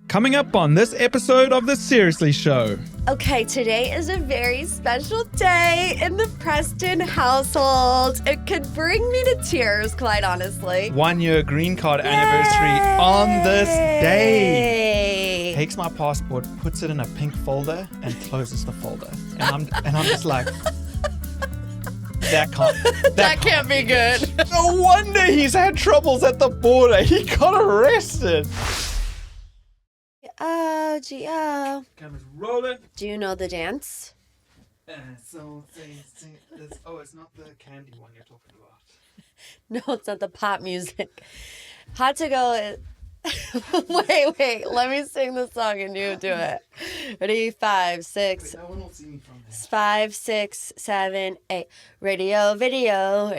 Coming up on this episode of The Seriously Show. Okay, today is a very special day in the Preston household. It could bring me to tears, quite honestly. 1 year green card anniversary on this day. Takes my passport, puts it in a pink folder, and closes the folder. And I'm just like, that can't be good. No wonder he's had troubles at the border. He got arrested. Oh, gee-oh. Camera's rolling. Do you know the dance? It's not the candy one you're talking about. No, it's not the pop music. Hot to go is... wait, let me sing the song and you do it. Ready? 5, 6. Wait, no one will see me from there. 5, 6, 7, 8. Radio, video.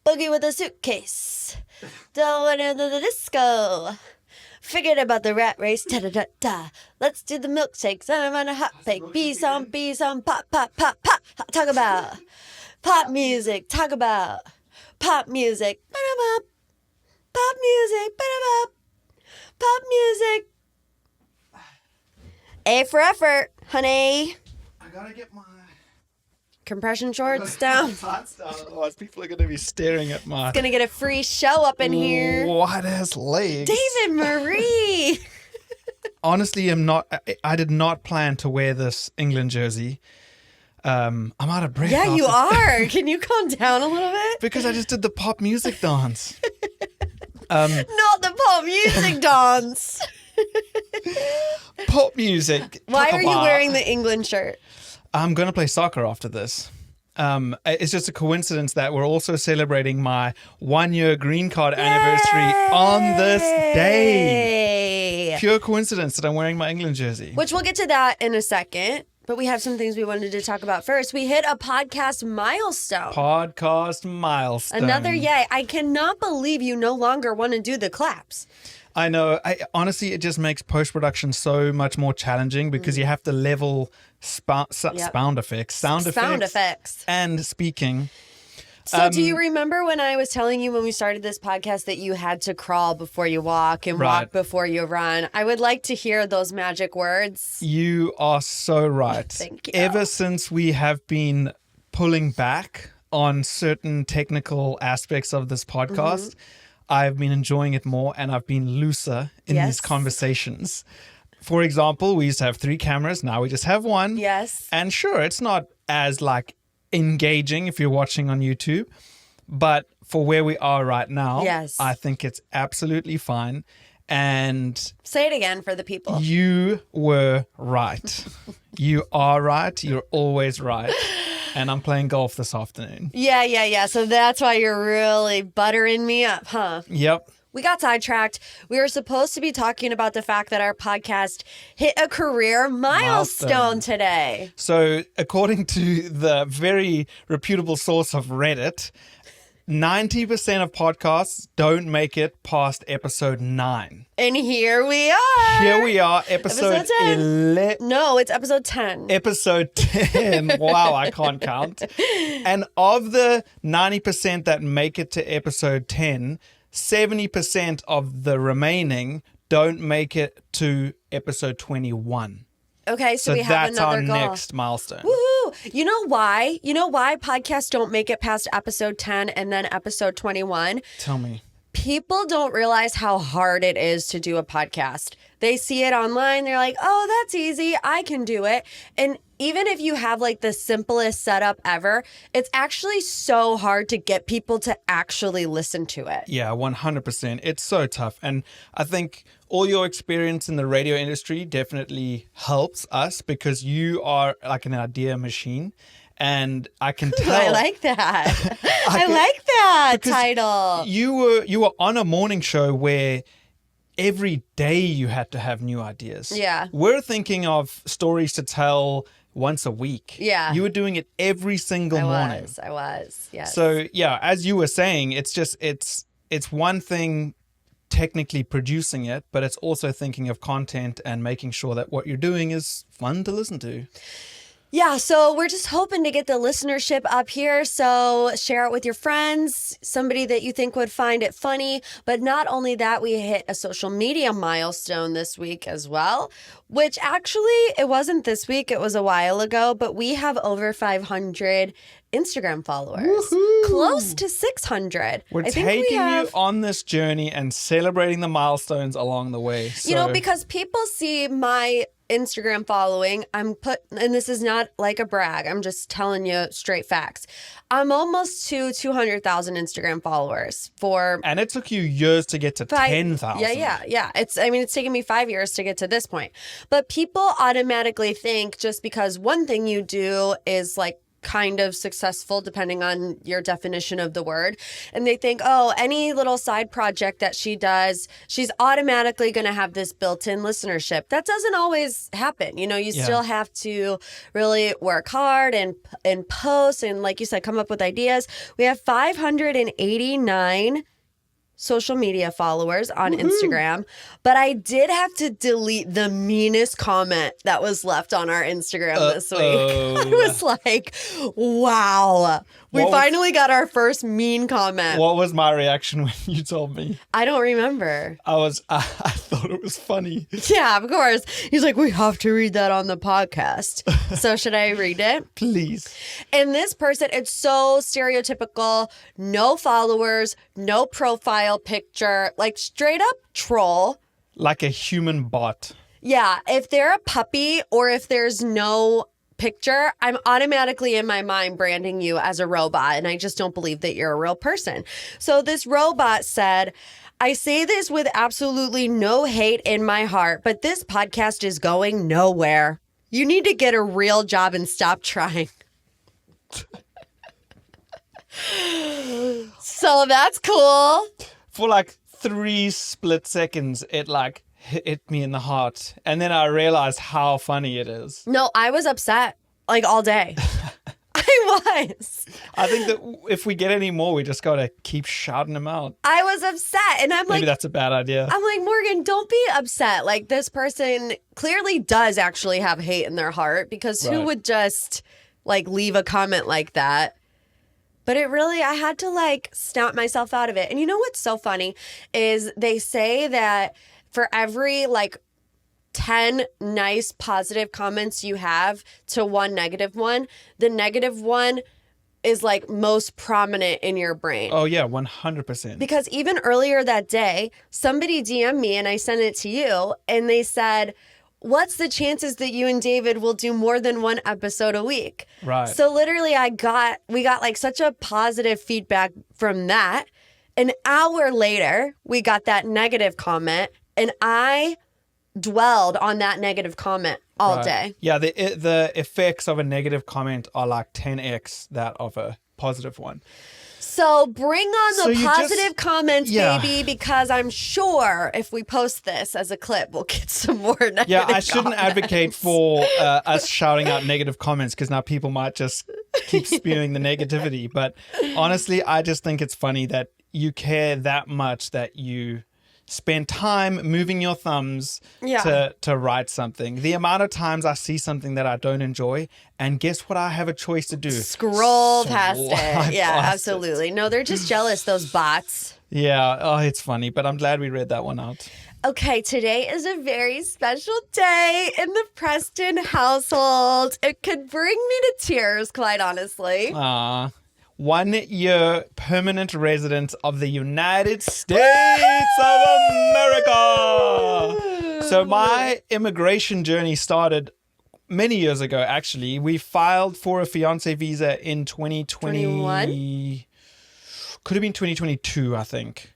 Boogie with a suitcase. Going into the disco. Forget about the rat race. Da-da-da-da. Let's do the milkshakes. I'm on a hot bake. Bees on, pop. Talk about pop music. Talk about pop music. Ba-da-bop. Pop music. Ba-da-bop. Pop music. A for effort, honey. I gotta get my Compression shorts down. tights down. Otherwise, people are gonna be staring at my Gonna get a free show up in here. white ass legs. David Marie. Honestly, I did not plan to wear this England jersey. I'm out of breath. Yeah, you are. Can you calm down a little bit? Because I just did the pop music dance. Not the pop music dance. Pop music. Why are you Talk wearing about- the England shirt? I'm going to play soccer after this. It's just a coincidence that we're also celebrating my 1 year green card anniversary on this day. Pure coincidence that I'm wearing my England jersey. Which we'll get to that in a second. But we have some things we wanted to talk about first. We hit a podcast milestone. Podcast milestone. Another yay. I cannot believe you no longer want to do the claps. I know. Honestly, it just makes post-production so much more challenging because you have to level sound effects, and speaking. So do you remember when I was telling you when we started this podcast that you had to crawl before you walk and walk before you run? I would like to hear those magic words. You are so right. Thank you. Ever since we have been pulling back on certain technical aspects of this podcast, I've been enjoying it more and I've been looser in these conversations. For example, we used to have 3 cameras. Now we just have 1. Yes. And sure, it's not as engaging if you're watching on YouTube, but for where we are right now, I think it's absolutely fine. And say it again for the people. You were right. You are right. You're always right. And I'm playing golf this afternoon. Yeah. So that's why you're really buttering me up, huh? Yep. We got sidetracked. We were supposed to be talking about the fact that our podcast hit a career milestone today. So according to the very reputable source of Reddit, 90% of podcasts don't make it past episode 9. And here we are. Episode 11. No, it's episode 10. Episode 10. Wow, I can't count. And of the 90% that make it to episode 10, 70% of the remaining don't make it to episode 21. Okay, so we have that's another our goal. next milestone. Woohoo! You know why? You know why podcasts don't make it past episode 10 and then episode 21? Tell me. People don't realize how hard it is to do a podcast. They see it online. They're like, oh, that's easy. I can do it. And even if you have the simplest setup ever, it's actually so hard to get people to actually listen to it. Yeah, 100%. It's so tough. And I think all your experience in the radio industry definitely helps us because you are like an idea machine. And I can tell. I like that. I like that title. You were on a morning show where every day you had to have new ideas. Yeah. We're thinking of stories to tell once a week. Yeah. You were doing it every single morning. I was. Yes. So yeah, as you were saying, it's one thing technically producing it, but it's also thinking of content and making sure that what you're doing is fun to listen to. Yeah, so we're just hoping to get the listenership up here. So share it with your friends, somebody that you think would find it funny. But not only that, we hit a social media milestone this week as well, which actually it wasn't this week, it was a while ago, but we have over 500 Instagram followers. Woohoo! Close to 600. We're I think taking we have, you on this journey and celebrating the milestones along the way. So, you know, because people see my Instagram following, and this is not like a brag, I'm just telling you straight facts. I'm almost to 200,000 Instagram followers and it took you years to get to 10,000. Yeah. It's taken me 5 years to get to this point. But people automatically think just because one thing you do is like kind of successful, depending on your definition of the word. And they think, oh, any little side project that she does, she's automatically going to have this built-in listenership. That doesn't always happen. You know, you still have to really work hard and post and, like you said, come up with ideas. We have 589 social media followers on Instagram, but I did have to delete the meanest comment that was left on our Instagram this week. I was like, wow, we finally got our first mean comment. What was my reaction when you told me? I don't remember. I thought it was funny. Yeah, of course. He's like, we have to read that on the podcast. So should I read it? Please. And this person, it's so stereotypical. No followers, no profile picture, like straight up troll. Like a human bot. Yeah, if they're a puppy or if there's no picture, I'm automatically in my mind branding you as a robot, and I just don't believe that you're a real person. So this robot said, I say this with absolutely no hate in my heart, but this podcast is going nowhere. You need to get a real job and stop trying. So that's cool. For like 3 split seconds, it like hit me in the heart. And then I realized how funny it is. No, I was upset like all day. I was. I think that if we get any more, we just got to keep shouting them out. I was upset. And I'm like, maybe that's a bad idea. I'm like, Morgan, don't be upset. Like, this person clearly does actually have hate in their heart, because who would just like leave a comment like that? But it really, I had to like snap myself out of it. And you know what's so funny is they say that for every like 10 nice positive comments you have to one negative one, the negative one is like most prominent in your brain. Oh yeah, 100%. Because even earlier that day, somebody DM'd me and I sent it to you, and they said, what's the chances that you and David will do more than one episode a week? Right. So literally we got like such a positive feedback from that. An hour later, we got that negative comment, and I dwelled on that negative comment all day. Yeah, the effects of a negative comment are like 10x that of a positive one. So bring on the positive comments, yeah, baby, because I'm sure if we post this as a clip, we'll get some more negative Yeah, I shouldn't comments. advocate for us shouting out negative comments, because now people might just keep spewing the negativity. But honestly, I just think it's funny that you care that much that you spend time moving your thumbs to write something. The amount of times I see something that I don't enjoy, and guess what I have a choice to do? Scroll past it. Yeah, past absolutely. No, they're just jealous, those bots. Yeah, oh, it's funny, but I'm glad we read that one out. Okay, today is a very special day in the Preston household. It could bring me to tears, quite honestly. 1 year permanent resident of the United States of America. So my immigration journey started many years ago, actually. We filed for a fiancé visa in 2020. Could have been 2022, I think.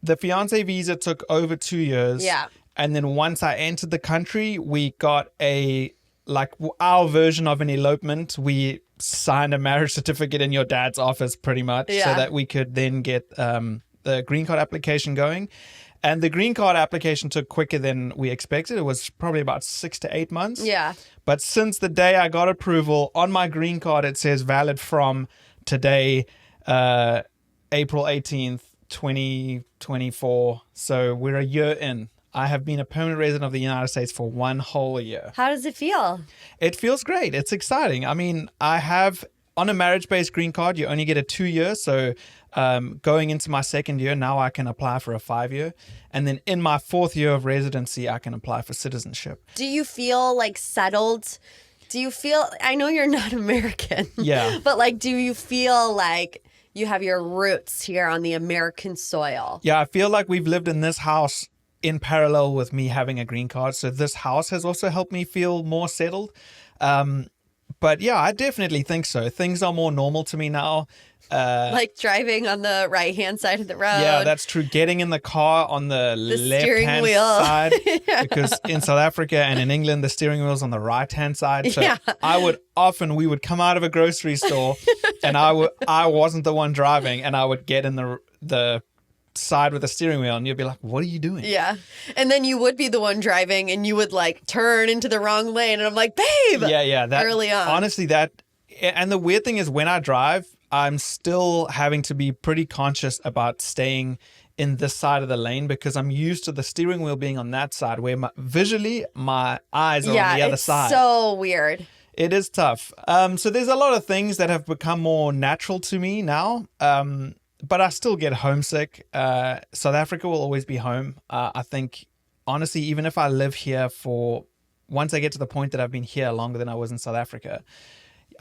The fiancé visa took over 2 years. Yeah. And then once I entered the country, we got our version of an elopement. We signed a marriage certificate in your dad's office, pretty much, so that we could then get the green card application going. And the green card application took quicker than we expected. It was probably about 6 to 8 months. Yeah. But since the day I got approval, on my green card, it says valid from today, April 18th, 2024. So we're a year in. I have been a permanent resident of the United States for 1 whole year. How does it feel? It feels great. It's exciting. I mean, I have, on a marriage-based green card, you only get a 2-year. So going into my 2nd year, now I can apply for a 5-year. And then in my 4th year of residency, I can apply for citizenship. Do you feel like settled? Do you feel, I know you're not American. Yeah. But like, do you feel like you have your roots here on the American soil? Yeah, I feel like we've lived in this house in parallel with me having a green card. So this house has also helped me feel more settled. But yeah, I definitely think so. Things are more normal to me now. Like driving on the right-hand side of the road. Yeah, that's true. Getting in the car on the steering left-hand wheel. side. Because in South Africa and in England, the steering wheel's on the right-hand side. So Yeah. we would come out of a grocery store and I wasn't the one driving, and I would get in the side with the steering wheel, and you'd be like, what are you doing? Yeah. And then you would be the one driving, and you would like turn into the wrong lane, and I'm like, babe. Yeah. That, early on. Honestly, and the weird thing is when I drive, I'm still having to be pretty conscious about staying in this side of the lane because I'm used to the steering wheel being on that side where visually my eyes are on the other side. So weird. It is tough. So there's a lot of things that have become more natural to me now. But I still get homesick. South Africa will always be home. I think, honestly, even if I live here once I get to the point that I've been here longer than I was in South Africa,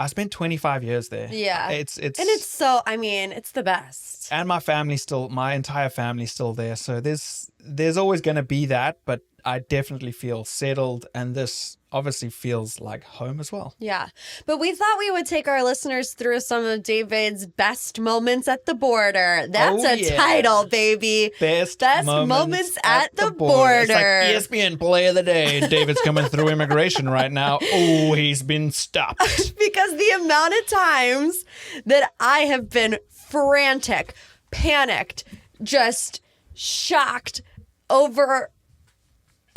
I spent 25 years there. Yeah. It's the best. And my entire family's still there. So there's always going to be that, but I definitely feel settled, and this obviously feels like home as well. Yeah. But we thought we would take our listeners through some of David's best moments at the border. That's title, baby. Best moments at the border. It's like ESPN Play of the Day. David's coming through immigration right now. Oh, he's been stopped. Because the amount of times that I have been frantic, panicked, just shocked over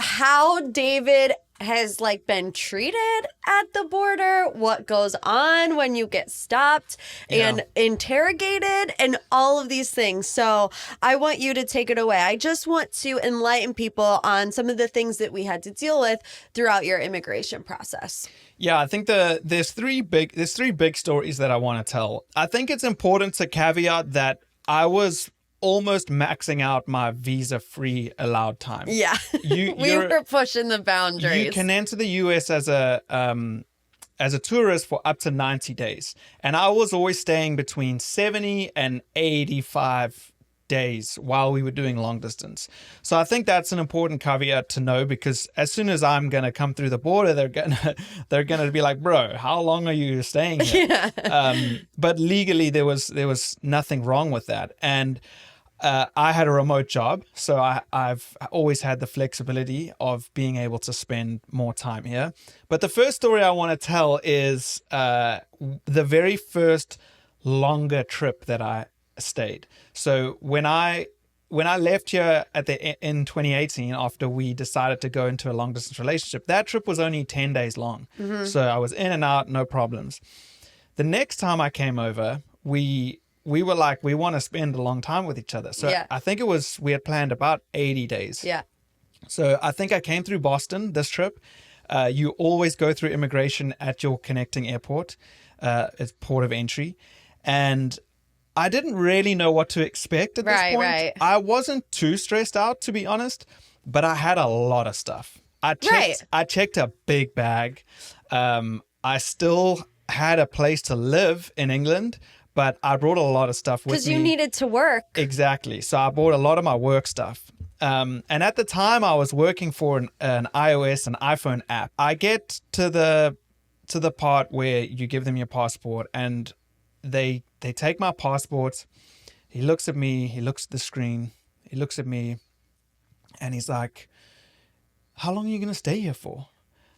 how David has like been treated at the border, what goes on when you get stopped and interrogated, and all of these things. So I want you to take it away. I just want to enlighten people on some of the things that we had to deal with throughout your immigration process. Yeah, I think there's three big stories that I want to tell. I think it's important to caveat that I was almost maxing out my visa-free allowed time. Yeah, we were pushing the boundaries. You can enter the U.S. as a tourist for up to 90 days. And I was always staying between 70 and 85 days while we were doing long distance. So I think that's an important caveat to know, because as soon as I'm going to come through the border, they're going to be like, bro, how long are you staying here? Yeah. But legally, there was nothing wrong with that. And I had a remote job, so I've always had the flexibility of being able to spend more time here. But the first story I want to tell is the very first longer trip that I stayed. So when I left here in 2018, after we decided to go into a long distance relationship, that trip was only 10 days long. Mm-hmm. So I was in and out, no problems. The next time I came over, we were like, we want to spend a long time with each other. So I think we had planned about 80 days. Yeah. So I think I came through Boston this trip. You always go through immigration at your connecting airport. It's port of entry. And I didn't really know what to expect at this point. Right. I wasn't too stressed out, to be honest, but I had a lot of stuff. I checked a big bag. I still had a place to live in England, but I brought a lot of stuff with me. Because you needed to work. Exactly. So I bought a lot of my work stuff. And at the time, I was working for an iOS, an iPhone app. I get to the part where you give them your passport, and they take my passport. He looks at me. He looks at the screen. He looks at me, and he's like, "How long are you going to stay here for?"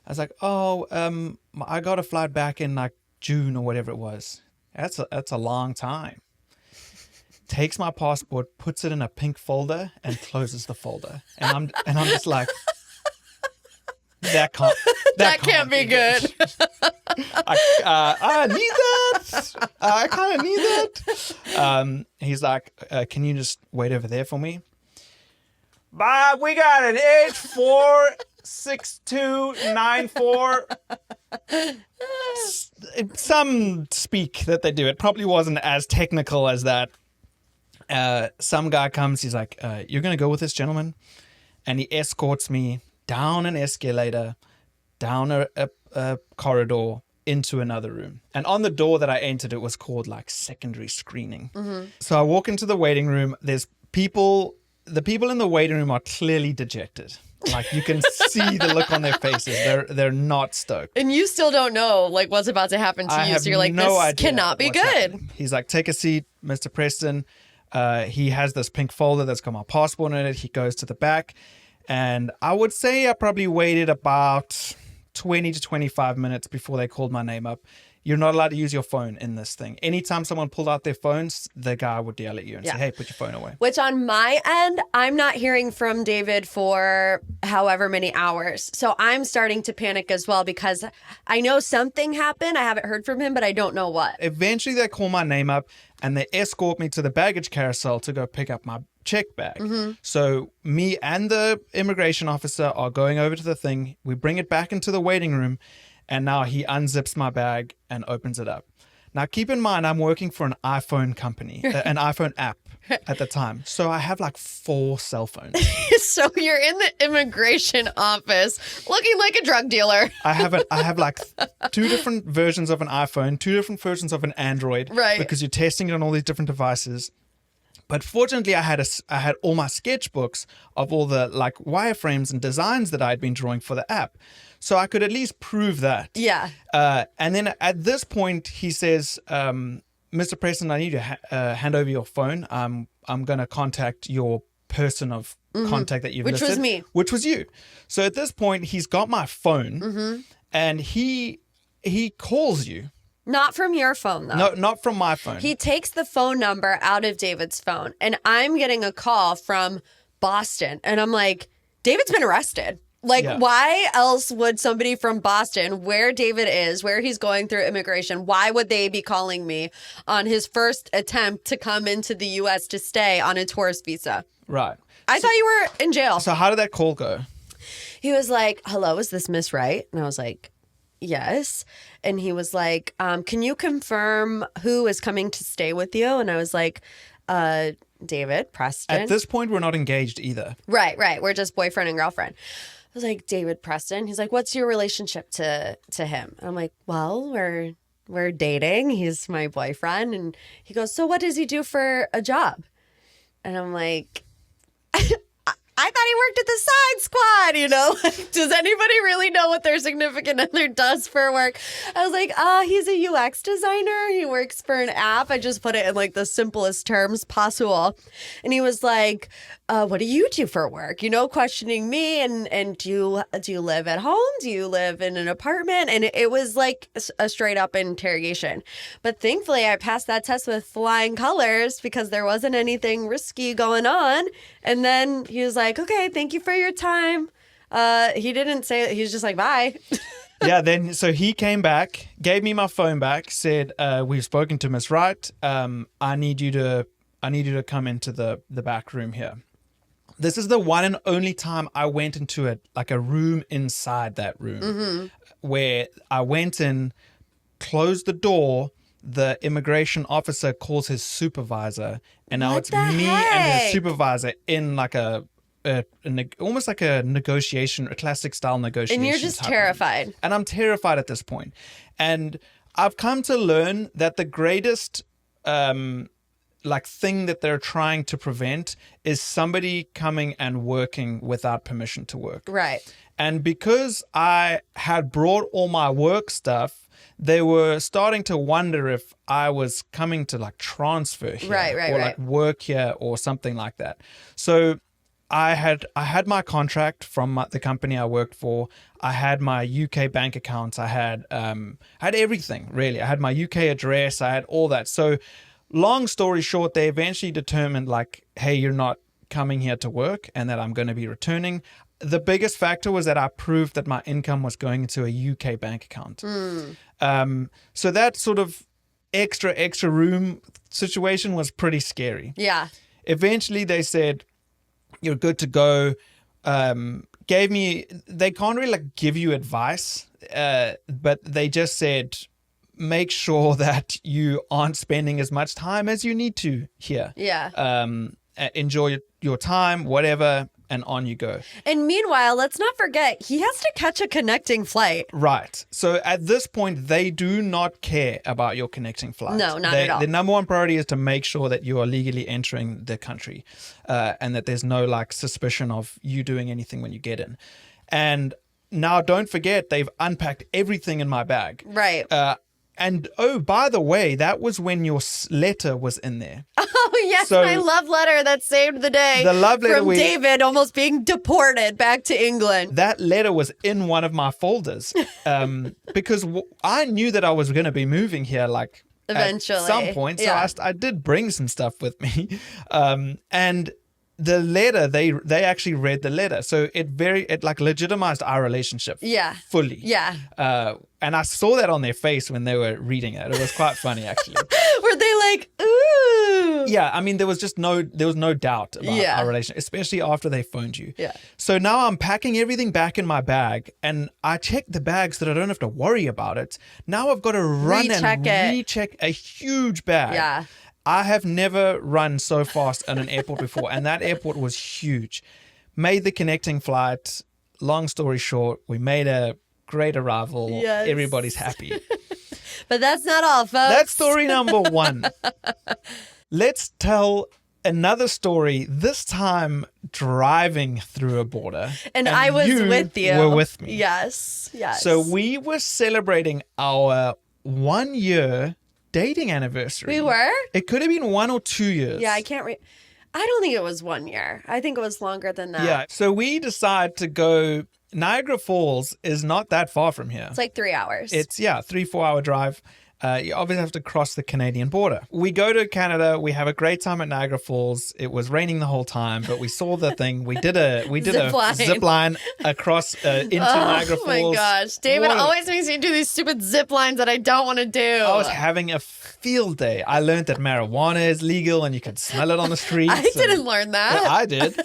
I was like, I got a flight back in like June or whatever it was. That's a long time. Takes my passport, puts it in a pink folder, and closes the folder. And I'm just like, that can't be good. I need that. I kind of need that. He's like, can you just wait over there for me? Bob, we got an 846294. Some speak that they do. It probably wasn't as technical as that. Some guy comes, he's like, you're going to go with this gentleman? And he escorts me down an escalator, down a corridor, into another room. And on the door that I entered, it was called like secondary screening. Mm-hmm. So I walk into the waiting room. There's people. The people in the waiting room are clearly dejected. Like you can see the look on their faces. They're not stoked. And you still don't know like what's about to happen to you. So you're like, this cannot be good. Happening. He's like, take a seat, Mr. Preston. He has this pink folder that's got my passport in it. He goes to the back. And I would say I probably waited about 20 to 25 minutes before they called my name up. You're not allowed to use your phone in this thing. Anytime someone pulled out their phones, the guy would yell at you and say, hey, put your phone away. Which on my end, I'm not hearing from David for however many hours. So I'm starting to panic as well because I know something happened. I haven't heard from him, but I don't know what. Eventually they call my name up and they escort me to the baggage carousel to go pick up my check bag. Mm-hmm. So me and the immigration officer are going over to the thing. We bring it back into the waiting room. And now he unzips my bag and opens it up. Now, keep in mind, I'm working for an iPhone company, an iPhone app at the time. So I have like 4 cell phones. So you're in the immigration office looking like a drug dealer. I have like 2 different versions of an iPhone, 2 different versions of an Android. Right. Because you're testing it on all these different devices. But fortunately, I had all my sketchbooks of all the like wireframes and designs that I had been drawing for the app. So I could at least prove that. Yeah. And then at this point, he says, Mr. Preston, I need you to hand over your phone. I'm going to contact your person of contact that you've listed. Which was me. Which was you. So at this point, he's got my phone and he calls you. Not from your phone, though. No, not from my phone. He takes the phone number out of David's phone, and I'm getting a call from Boston, and I'm like, David's been arrested. Like, why else would somebody from Boston, where David is, where he's going through immigration, why would they be calling me on his first attempt to come into the U.S. to stay on a tourist visa? Right. I thought you were in jail. So how did that call go? He was like, hello, is this Miss Wright? And I was like, yes. And he was like, can you confirm who is coming to stay with you? And I was like, David Preston. At this point, we're not engaged either. Right. We're just boyfriend and girlfriend. I was like, David Preston. He's like, what's your relationship to him? And I'm like, well, we're dating. He's my boyfriend. And he goes, so what does he do for a job? And I'm like, I thought he worked at the Side Squad, you know? Like, does anybody really know what their significant other does for work? I was like, he's a UX designer. He works for an app. I just put it in like the simplest terms possible. And he was like, what do you do for work? You know, questioning me. And do you live at home? Do you live in an apartment? And it was like a straight up interrogation. But thankfully, I passed that test with flying colors because there wasn't anything risky going on. And then he was like, okay, thank you for your time. He didn't say it. He was just like, bye. Yeah, then so he came back, gave me my phone back, said, we've spoken to Miss Wright. I need you to come into the back room here. This is the one and only time I went into a room inside that room where I went in, closed the door. The immigration officer calls his supervisor, and now it's me and his supervisor in like almost like a negotiation, a classic style negotiation. And you're just terrified. And I'm terrified at this point. And I've come to learn that the greatest thing that they're trying to prevent is somebody coming and working without permission to work. Right. And because I had brought all my work stuff, they were starting to wonder if I was coming to like transfer here or like work here or something like that. So I had my contract from the company I worked for. I had my UK bank accounts. I had everything really. I had my UK address. I had all that. So long story short, they eventually determined like, hey, you're not coming here to work and that I'm going to be returning. The biggest factor was that I proved that my income was going into a UK bank account. So that sort of extra room situation was pretty scary. Yeah. Eventually they said, you're good to go. They can't really like give you advice, but they just said, make sure that you aren't spending as much time as you need to here. Yeah. Enjoy your time, whatever, and on you go. And meanwhile, let's not forget, he has to catch a connecting flight. Right. So at this point, they do not care about your connecting flight. No, not at all. The number one priority is to make sure that you are legally entering the country, and that there's no like suspicion of you doing anything when you get in. And now don't forget, they've unpacked everything in my bag. Right. And oh, by the way, that was when your letter was in there. Oh, yes, So- my love letter that saved the day. The love letter from David almost being deported back to England. That letter was in one of my folders, because I knew that I was going to be moving here like Eventually. at some point. So Yeah. I did bring some stuff with me. And the letter, they actually read the letter. So it like legitimized our relationship Yeah. fully. Yeah. And I saw that on their face when they were reading it. It was quite funny, actually. Were they like, ooh? Yeah, I mean, there was no doubt about Yeah. our relationship, especially after they phoned you. Yeah. So now I'm packing everything back in my bag, and I check the bag so that I don't have to worry about it. Now I've got to run Recheck and it. recheck a huge bag. Yeah. I have never run so fast at an airport before, and that airport was huge. Made the connecting flight. Long story short, we made a great arrival. Yes. Everybody's happy. But that's not all, folks. That's story number one. Let's tell another story, this time driving through a border. And I was you with you. were with me. Yes. Yes. So we were celebrating our 1 year dating anniversary. We were? It could have been 1 or 2 years. Yeah, I don't think it was 1 year. I think it was longer than that. Yeah. So we decide to go. Niagara Falls is not that far from here. It's like 3 hours. It's 3-4 hour drive. You obviously have to cross the Canadian border. We go to Canada. We have a great time at Niagara Falls. It was raining the whole time, but we saw the thing. We did a zip line across into Niagara Falls. Oh my gosh. David What a- always makes me do these stupid zip lines that I don't want to do. I was having a field day. I learned that marijuana is legal and you can smell it on the streets. I didn't learn that. Yeah, I did.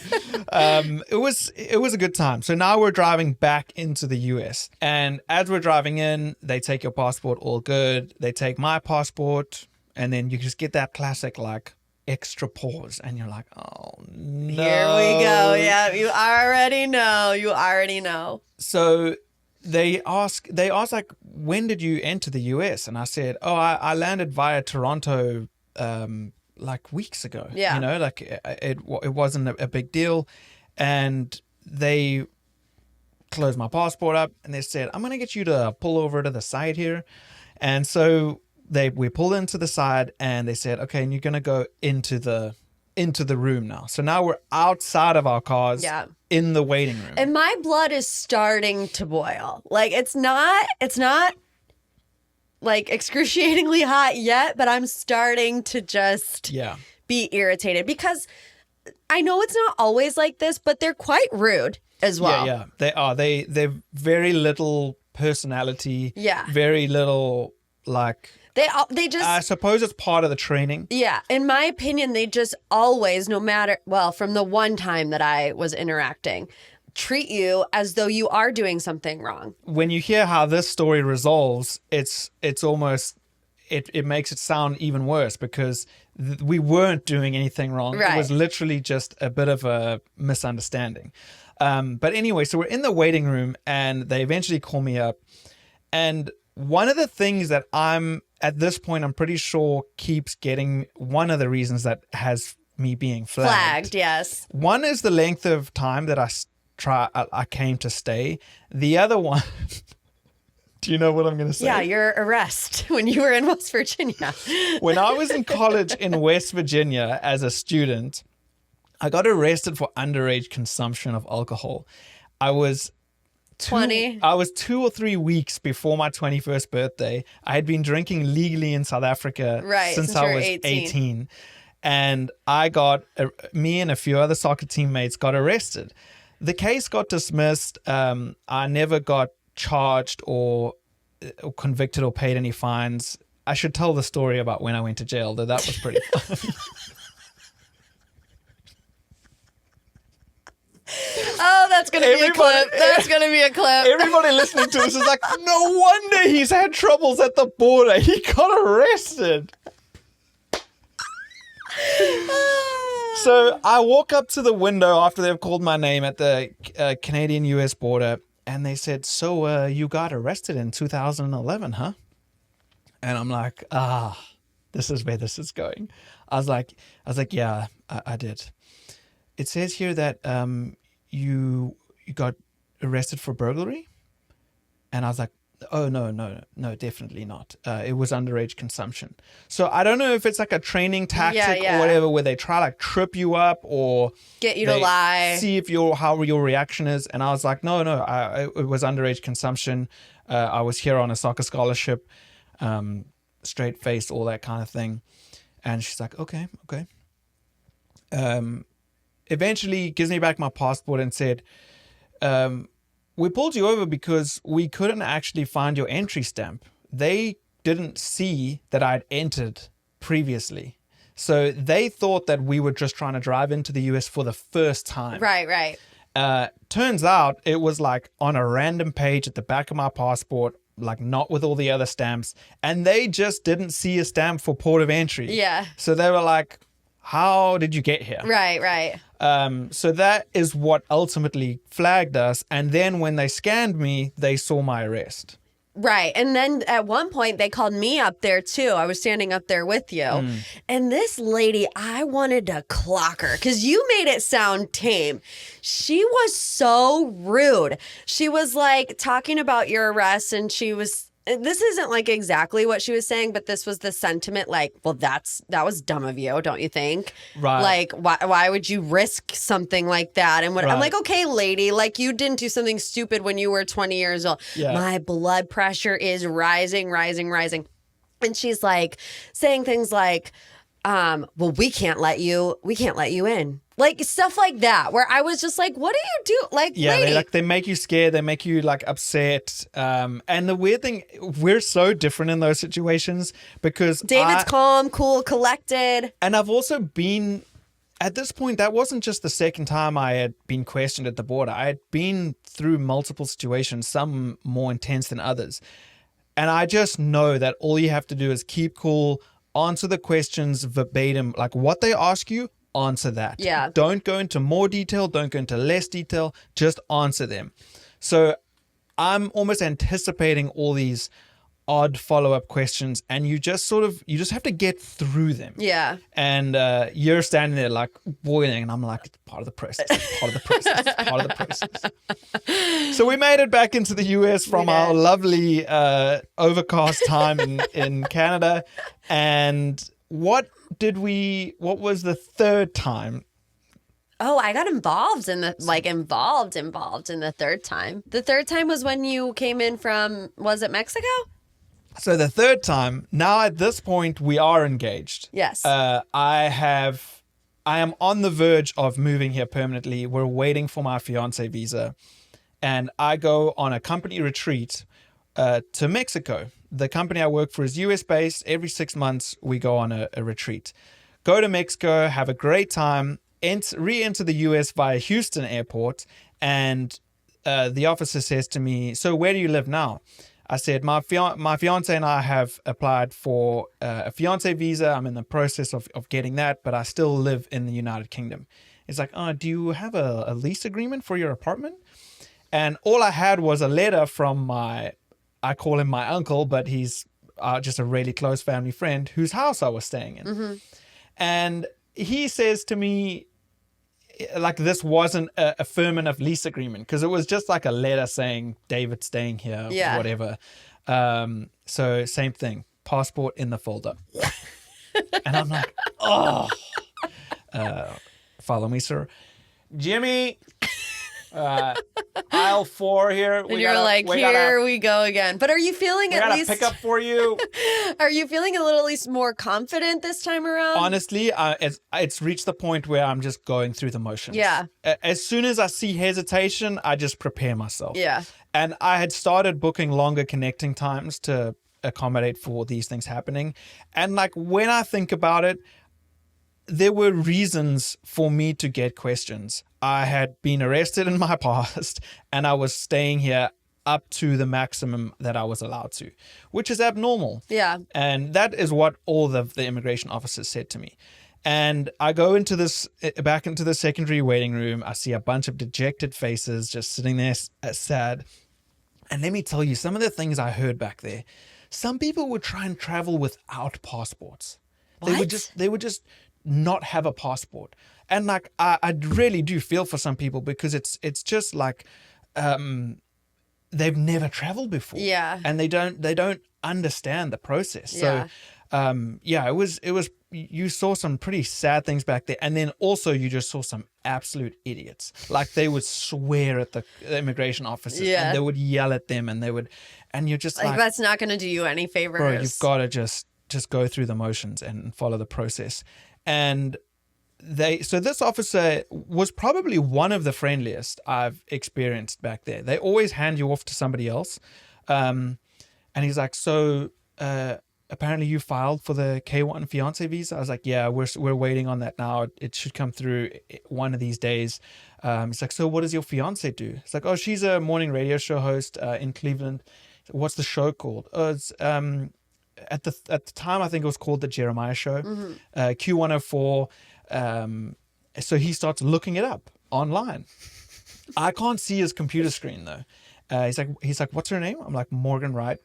It was a good time. So now we're driving back into the US. And as we're driving in, they take your passport, all good. They take my passport, and then you just get that classic like extra pause, and you're like, oh no. Here we go. Yeah, you already know. You already know. So they ask like, when did you enter the US? And I said, oh, I landed via Toronto like weeks ago. Yeah. You know, like it wasn't a big deal. And they closed my passport up and they said, I'm going to get you to pull over to the side here. And so we pulled into the side and they said, okay, and you're going to go into the room now. So now we're outside of our cars. Yeah. In the waiting room. And my blood is starting to boil. Like it's not like excruciatingly hot yet, but I'm starting to just be irritated because I know it's not always like this, but they're quite rude as well. Yeah, they are. They're very little personality. Yeah. Very little like. They just. I suppose it's part of the training. Yeah, in my opinion, they just always, no matter, well, from the one time that I was interacting, treat you as though you are doing something wrong. When you hear how this story resolves, it's almost it makes it sound even worse because we weren't doing anything wrong. Right. It was literally just a bit of a misunderstanding. But anyway, so we're in the waiting room and they eventually call me up. And one of the things that at this point, I'm pretty sure keeps getting one of the reasons that has me being flagged. Yes. One is the length of time that I came to stay. The other one, do you know what I'm going to say? Yeah, your arrest when you were in West Virginia. When I was in college in West Virginia as a student, I got arrested for underage consumption of alcohol. I was 20. I was 2 or 3 weeks before my 21st birthday. I had been drinking legally in South Africa since I was 18. And me and a few other soccer teammates got arrested. The case got dismissed. I never got charged or convicted or paid any fines. I should tell the story about when I went to jail, though that was pretty funny. That's going to be a clip. That's going to be a clip. Everybody listening to this is like, no wonder he's had troubles at the border. He got arrested. So I walk up to the window after they've called my name at the Canadian-US border, and they said, so you got arrested in 2011, huh? And I'm like, this is where this is going. I was like, yeah, I did. It says here that you got arrested for burglary, and I was like, oh no, definitely not. It was underage consumption. So I don't know if it's like a training tactic or whatever, where they try like trip you up or get you to lie, see if how your reaction is. And I was like, no, it was underage consumption. I was here on a soccer scholarship, straight face, all that kind of thing. And she's like, okay. Eventually gives me back my passport and said, we pulled you over because we couldn't actually find your entry stamp. They didn't see that I'd entered previously. So they thought that we were just trying to drive into the US for the first time. Right. Turns out it was like on a random page at the back of my passport, like not with all the other stamps. And they just didn't see a stamp for port of entry. Yeah. So they were like, how did you get here? Right. So that is what ultimately flagged us. And then when they scanned me, they saw my arrest. Right. And then at one point they called me up there too. I was standing up there with you. And this lady, I wanted to clock her because you made it sound tame. She was so rude. She was like talking about your arrest, and this isn't like exactly what she was saying, but this was the sentiment, like, well, that was dumb of you, don't you think? Right. Like, why would you risk something like that? And I'm like, okay, lady, like, you didn't do something stupid when you were 20 years old. Yeah. My blood pressure is rising. And she's like saying things like, well, we can't let you in. Like stuff like that, where I was just like, what do you do? Like, lady. They make you scared. They make you like upset. And the weird thing, we're so different in those situations because David's calm, cool, collected. And I've also been, at this point, that wasn't just the second time I had been questioned at the border. I had been through multiple situations, some more intense than others. And I just know that all you have to do is keep cool, answer the questions verbatim, like what they ask you, answer that. Yeah. Don't go into more detail. Don't go into less detail. Just answer them. So I'm almost anticipating all these odd follow-up questions, and you just have to get through them. Yeah. And you're standing there like boiling, and I'm like, it's part of the process. It's part of the process. It's part of the process. So we made it back into the US from our lovely overcast time in Canada. And what was the third time? Oh, I got involved in the third time. The third time was when you came in from, was it Mexico? So the third time, now at this point, we are engaged. Yes. I am on the verge of moving here permanently. We're waiting for my fiance visa. And I go on a company retreat to Mexico. The company I work for is US based. Every 6 months, we go on a retreat. Go to Mexico, have a great time, re-enter the US via Houston airport. And the officer says to me, so where do you live now? I said, my fiance and I have applied for a fiance visa. I'm in the process of getting that, but I still live in the United Kingdom. It's like, do you have a lease agreement for your apartment? And all I had was a letter from I call him my uncle, but he's just a really close family friend whose house I was staying in. Mm-hmm. And he says to me, like, this wasn't a firm enough lease agreement because it was just like a letter saying David's staying here, whatever. So same thing, passport in the folder. And I'm like, follow me, sir. Jimmy, aisle 4 here. And you're like, here we go again. But are you feeling at least... pick up for you. Are you feeling a little at least more confident this time around? Honestly, it's reached the point where I'm just going through the motions. Yeah. As soon as I see hesitation, I just prepare myself. Yeah. And I had started booking longer connecting times to accommodate for these things happening. And like, when I think about it, there were reasons for me to get questions. I had been arrested in my past and I was staying here up to the maximum that I was allowed to, which is abnormal. Yeah. And that is what all of the immigration officers said to me. And I go back into the secondary waiting room. I see a bunch of dejected faces just sitting there sad. And let me tell you, some of the things I heard back there, some people would try and travel without passports. What? They would just not have a passport. And like, I really do feel for some people because it's just like, they've never traveled before. Yeah. And they don't understand the process. Yeah. So, it was, you saw some pretty sad things back there. And then also you just saw some absolute idiots. Like they would swear at the immigration officers and they would yell at them and and you're just like that's not going to do you any favors. Bro, you've got to just go through the motions and follow the process. And so this officer was probably one of the friendliest I've experienced back there. They always hand you off to somebody else. And he's like, so, apparently you filed for the K1 fiance visa. I was like, yeah, we're waiting on that now. It should come through one of these days. He's like, so what does your fiance do? It's like, oh, she's a morning radio show host in Cleveland. What's the show called? Oh, it's at the time I think it was called the Jeremiah Show, Q104. So he starts looking it up online. I can't see his computer screen though. He's like, what's her name? I'm like, Morgan Wright.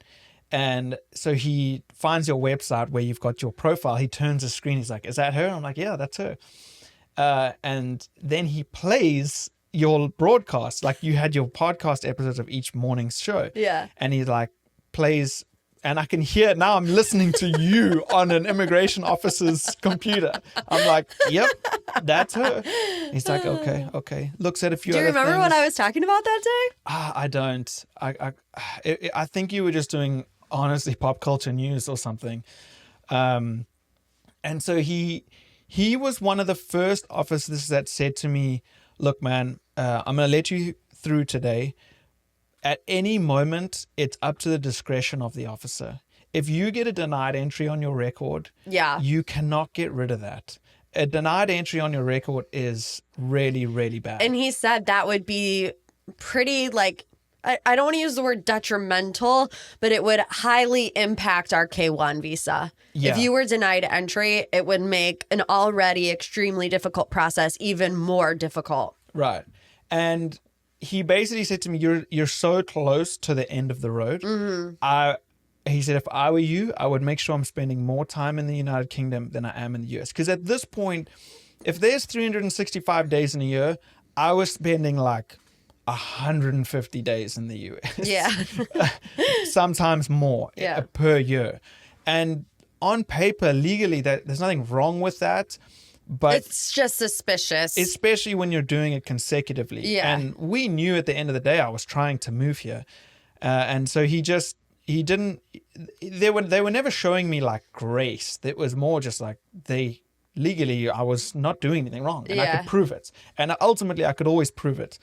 And so he finds your website where you've got your profile. He turns the screen. He's like, is that her? I'm like, yeah, that's her. And then he plays your broadcast. Like you had your podcast episodes of each morning's show. Yeah. And he like plays, and I can hear now I'm listening to you on an immigration officer's computer. I'm like, yep, that's her. He's like, okay. Looks at a few other things. Do you remember what I was talking about that day? I don't. I think you were just doing, honestly, pop culture news or something. And so he was one of the first officers that said to me, look, man, I'm going to let you through today. At any moment, it's up to the discretion of the officer. If you get a denied entry on your record, you cannot get rid of that. A denied entry on your record is really, really bad. And he said that would be pretty, like, I don't want to use the word detrimental, but it would highly impact our K1 visa. Yeah. If you were denied entry, it would make an already extremely difficult process even more difficult. Right. And he basically said to me, you're so close to the end of the road. Mm-hmm. He said, if I were you, I would make sure I'm spending more time in the United Kingdom than I am in the US. Because at this point, if there's 365 days in a year, I was spending like 150 days in the US. Yeah. Sometimes more per year. And on paper, legally, there's nothing wrong with that. But it's just suspicious. Especially when you're doing it consecutively. Yeah. And we knew at the end of the day I was trying to move here. And so he didn't, they were never showing me like grace. It was more just like legally I was not doing anything wrong and I could prove it. And ultimately I could always prove it.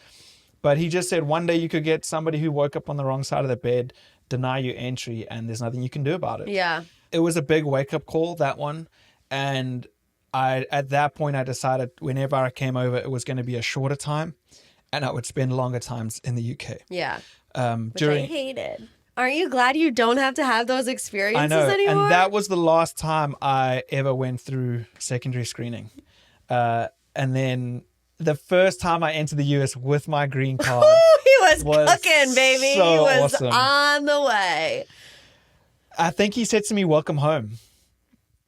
But he just said one day you could get somebody who woke up on the wrong side of the bed, deny you entry, and there's nothing you can do about it. Yeah. It was a big wake up call, that one. And at that point, I decided whenever I came over, it was going to be a shorter time and I would spend longer times in the UK. Yeah. Which I hated. Aren't you glad you don't have to have those experiences I know, anymore? and that was the last time I ever went through secondary screening. And then the first time I entered the US with my green card. He was cooking, baby. So he was awesome. On the way. I think he said to me, welcome home.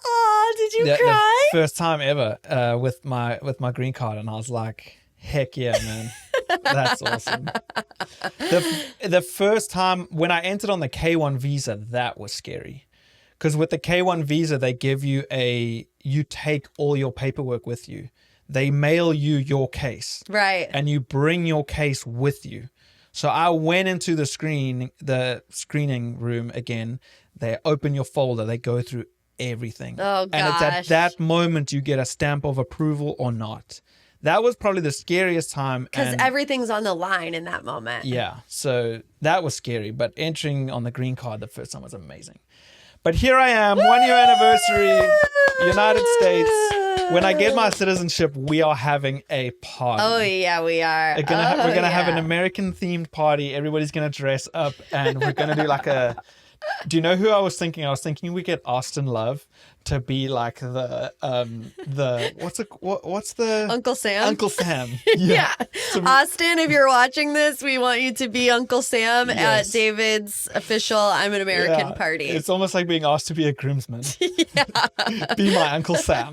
Oh, did you cry? The first time ever with my green card, and I was like, heck yeah, man. That's awesome. The first time when I entered on the K1 visa, that was scary. Because with the K1 visa, they give you you take all your paperwork with you. They mail you your case. Right. And you bring your case with you. So I went into the screening room again. They open your folder. They go through everything. Oh, gosh. And it's at that moment you get a stamp of approval or not. That was probably the scariest time. Because everything's on the line in that moment. Yeah. So that was scary. But entering on the green card the first time was amazing. But here I am, 1 year anniversary, United States. When I get my citizenship, we are having a party. Oh, yeah, we are. We're gonna have an American-themed party. Everybody's going to dress up, and we're going to do like a... Do you know who I was thinking? I was thinking we get Austin Love to be like the what's the Uncle Sam? Uncle Sam. Yeah. So Austin, if you're watching this, we want you to be Uncle Sam at David's official I'm an American party. It's almost like being asked to be a groomsman. Be my Uncle Sam.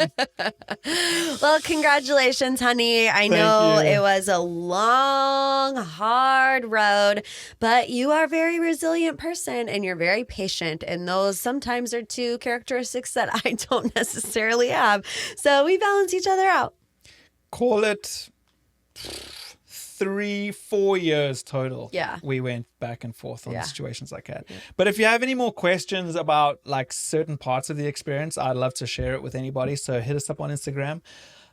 Well, congratulations, honey. I know it was a long, hard road, but you are a very resilient person and you're very patient. And those sometimes are two characteristics that I don't necessarily have. So we balance each other out. Call it 3-4 years total. Yeah. We went back and forth on situations like that. Yeah. But if you have any more questions about like certain parts of the experience, I'd love to share it with anybody. So hit us up on Instagram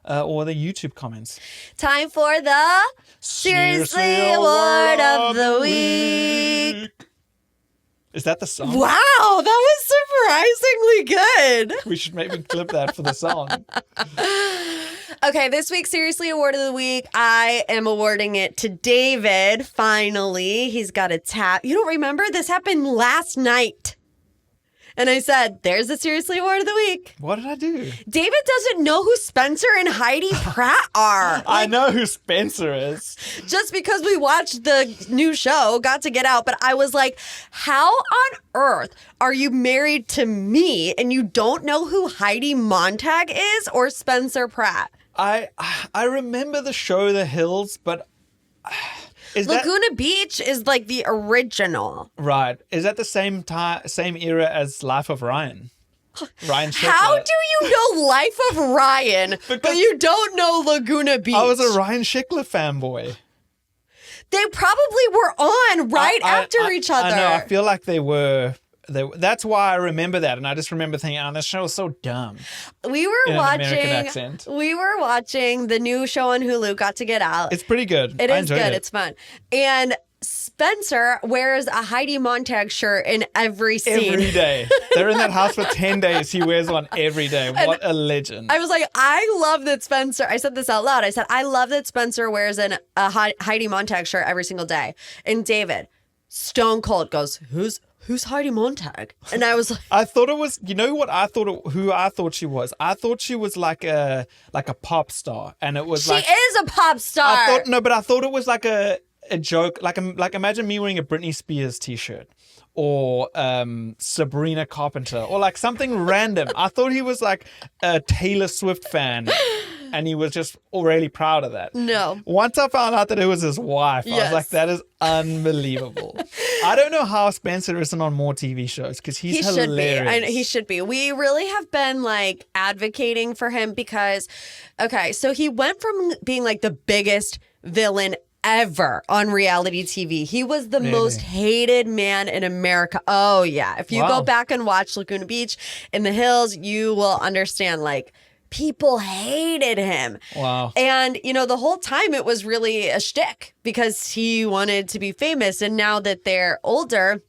or the YouTube comments. Time for the Seriously Award of the Week. Is that the song? Wow, that was surprisingly good. We should maybe clip that for the song. Okay, this week's Seriously Award of the Week, I am awarding it to David, finally. He's got a tap. You don't remember? This happened last night. And I said, there's the Seriously Award of the Week. What did I do? David doesn't know who Spencer and Heidi Pratt are. I know who Spencer is. Just because we watched the new show, got to get out. But I was like, how on earth are you married to me and you don't know who Heidi Montag is or Spencer Pratt? I remember the show The Hills, but... Laguna Beach is like the original. Right. Is that the same era as Life of Ryan? Ryan Sheckler. How do you know Life of Ryan, but you don't know Laguna Beach? I was a Ryan Sheckler fanboy. They probably were on after each other. I know. I feel like they were... That's why I remember that, and I just remember thinking, "Oh, this show is so dumb." We were watching the new show on Hulu. Got to Get Out. It's pretty good. It is good. It's fun, and Spencer wears a Heidi Montag shirt in every scene. Every day. They're in that house for 10 days. He wears one every day. What a legend. I was like, I love that Spencer, I said this out loud. I said, I love that Spencer wears a Heidi Montag shirt every single day. And David, stone cold, goes, Who's Heidi Montag? And I was like... I thought it was... You know what I thought... Who I thought she was? I thought she was like a pop star. And it was She is a pop star! But I thought it was like a joke. Like imagine me wearing a Britney Spears t-shirt. Or Sabrina Carpenter. Or like something random. I thought he was like a Taylor Swift fan. And he was just really proud of that. No. Once I found out that it was his wife, I was like, that is unbelievable. I don't know how Spencer isn't on more TV shows because he's hilarious. He should be. We really have been like advocating for him because, okay, so he went from being like the biggest villain ever on reality TV. He was the most hated man in America. Oh, yeah. If you go back and watch Laguna Beach in the Hills, you will understand like, people hated him. Wow. And, the whole time it was really a shtick because he wanted to be famous. And now that they're older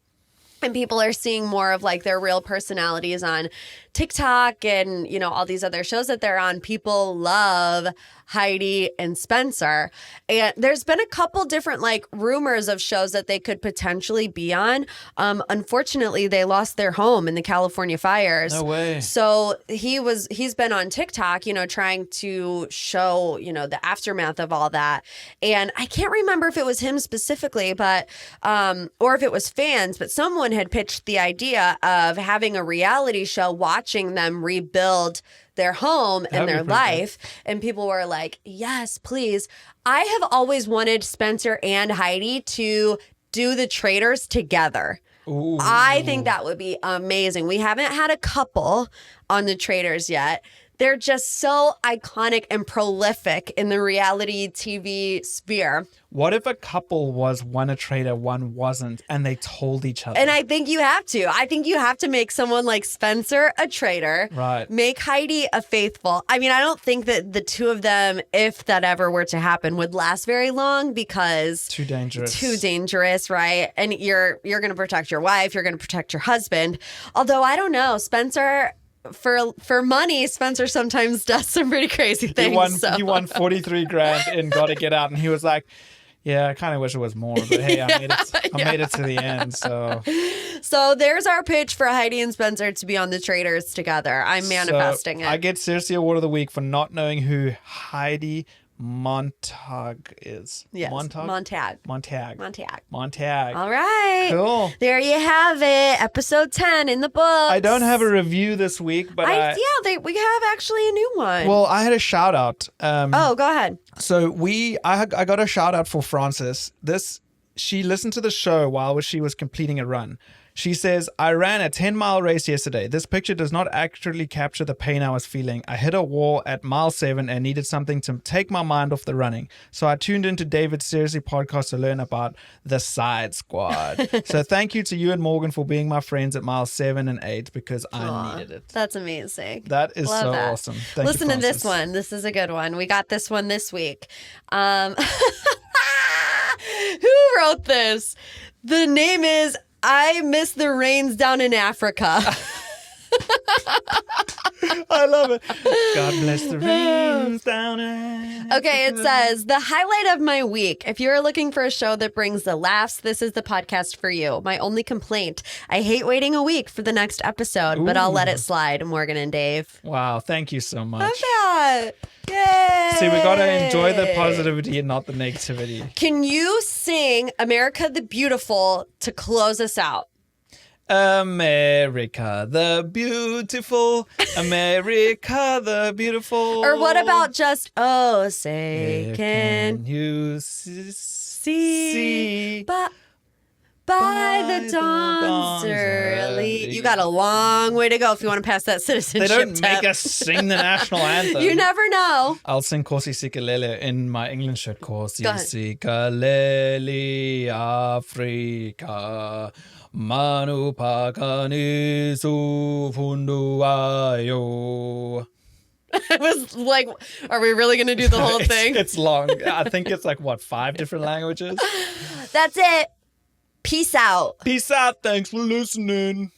and people are seeing more of like their real personalities on TikTok and, all these other shows that they're on, people love Heidi and Spencer. And there's been a couple different like rumors of shows that they could potentially be on. Unfortunately, they lost their home in the California fires. No way. So he's been on TikTok, trying to show, the aftermath of all that. And I can't remember if it was him specifically, but or if it was fans, but someone had pitched the idea of having a reality show watching them rebuild their home and their life. And people were like, yes, please. I have always wanted Spencer and Heidi to do The Traitors together. Ooh. I think that would be amazing. We haven't had a couple on The Traitors yet. They're just so iconic and prolific in the reality TV sphere. What if a couple was one a traitor, one wasn't, and they told each other? And I think you have to. I think you have to make someone like Spencer a traitor. Right. Make Heidi a faithful. I mean, I don't think that the two of them, if that ever were to happen, would last very long because Too dangerous, right? And you're going to protect your wife. You're going to protect your husband. Although I don't know, Spencer. For money, Spencer sometimes does some pretty crazy things. He won 43 grand in Gotta Get Out, and he was like, yeah, I kind of wish it was more, but hey, I made it to the end. So there's our pitch for Heidi and Spencer to be on The Traitors together. I'm manifesting it. I get Seriously Award of the Week for not knowing who Heidi Montag is. Yes. Montag. All right. Cool. There you have it. Episode 10 in the books. I don't have a review this week, but we have actually a new one. Well, I had a shout out. Go ahead. So I got a shout out for Frances. She listened to the show while she was completing a run. She says, I ran a 10-mile race yesterday. This picture does not accurately capture the pain I was feeling. I hit a wall at mile 7 and needed something to take my mind off the running. So I tuned into David's Seriously podcast to learn about the Side Squad. So thank you to you and Morgan for being my friends at mile 7 and 8 because I needed it. That's amazing. That is Love so that. awesome. Listen to this one. This is a good one. We got this one this week. Who wrote this? The name is I Miss the Rains Down in Africa. I love it. God bless the rains down in Africa. Okay, it says, the highlight of my week. If you're looking for a show that brings the laughs, this is the podcast for you. My only complaint, I hate waiting a week for the next episode, but I'll let it slide, Morgan and Dave. Wow, thank you so much. Love that. Yay. See, we got to enjoy the positivity and not the negativity. Can you sing America the Beautiful to close us out? America the beautiful, America the beautiful. Or what about just, oh, say, can you see by the dawn's early. You got a long way to go if you want to pass that citizenship They don't make us sing the national anthem. You never know. I'll sing Kosi Sikalele in my English shirt. Kosi Sikalele Afrika Manu Pakani Sufunduayo. I was like, are we really going to do the whole thing? It's long. I think it's like, 5 different languages? That's it. Peace out. Peace out. Thanks for listening.